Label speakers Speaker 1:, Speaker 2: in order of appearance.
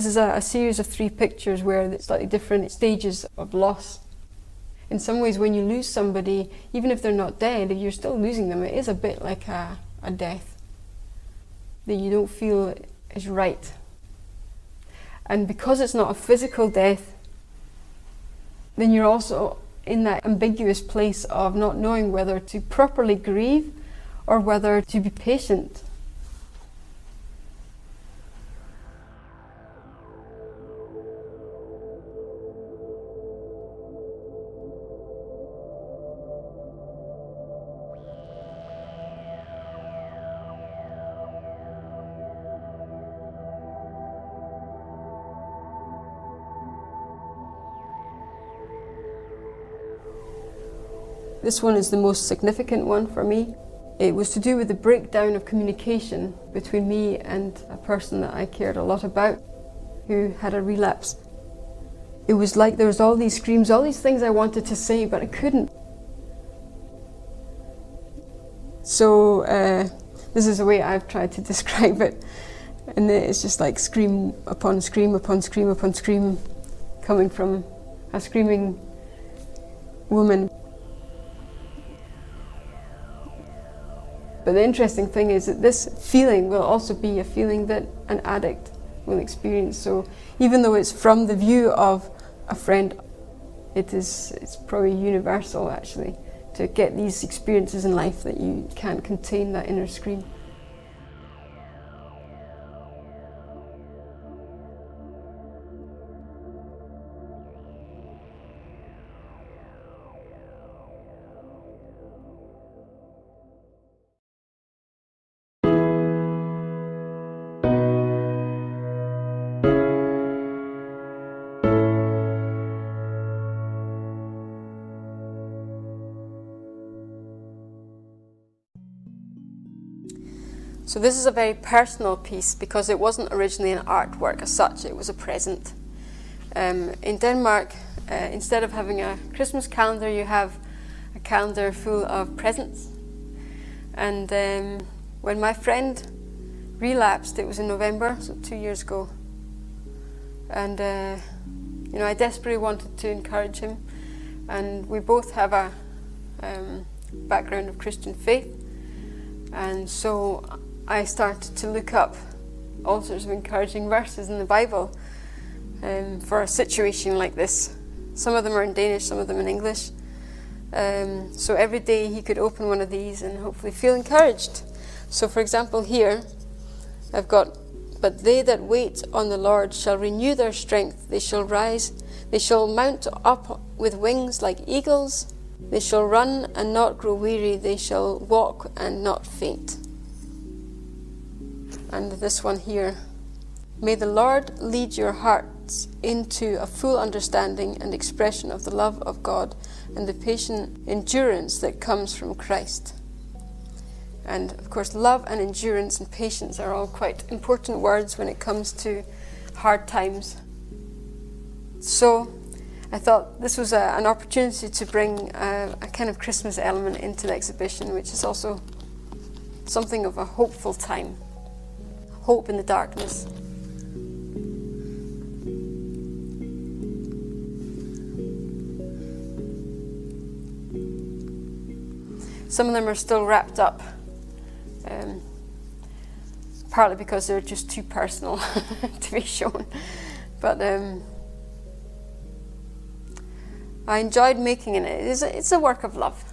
Speaker 1: This is a series of 3 pictures where it's slightly different stages of loss. In some ways, when you lose somebody, even if they're not dead, if you're still losing them, it is a bit like a death that you don't feel is right. And because it's not a physical death, then you're also in that ambiguous place of not knowing whether to properly grieve or whether to be patient. This one is the most significant one for me. It was to do with the breakdown of communication between me and a person that I cared a lot about who had a relapse. It was like there was all these screams, all these things I wanted to say, but I couldn't. So this is the way I've tried to describe it. And it's just like scream upon scream upon scream upon scream coming from a screaming woman. But the interesting thing is that this feeling will also be a feeling that an addict will experience. So even though it's from the view of a friend, it's probably universal actually, to get these experiences in life that you can't contain that inner scream. So this is a very personal piece because it wasn't originally an artwork as such, it was a present. In Denmark, instead of having a Christmas calendar, you have a calendar full of presents. And when my friend relapsed, it was in November, so 2 years ago. And I desperately wanted to encourage him. And we both have a background of Christian faith. And so I started to look up all sorts of encouraging verses in the Bible for a situation like this. Some of them are in Danish, some of them in English. So every day he could open one of these and hopefully feel encouraged. So for example here, I've got, "But they that wait on the Lord shall renew their strength. They shall rise, they shall mount up with wings like eagles. They shall run and not grow weary. They shall walk and not faint." And this one here, "May the Lord lead your hearts into a full understanding and expression of the love of God and the patient endurance that comes from Christ." And of course, love and endurance and patience are all quite important words when it comes to hard times. So I thought this was an opportunity to bring a kind of Christmas element into the exhibition, which is also something of a hopeful time. Hope in the darkness. Some of them are still wrapped up, partly because they're just too personal to be shown. But I enjoyed making it. It's a work of love.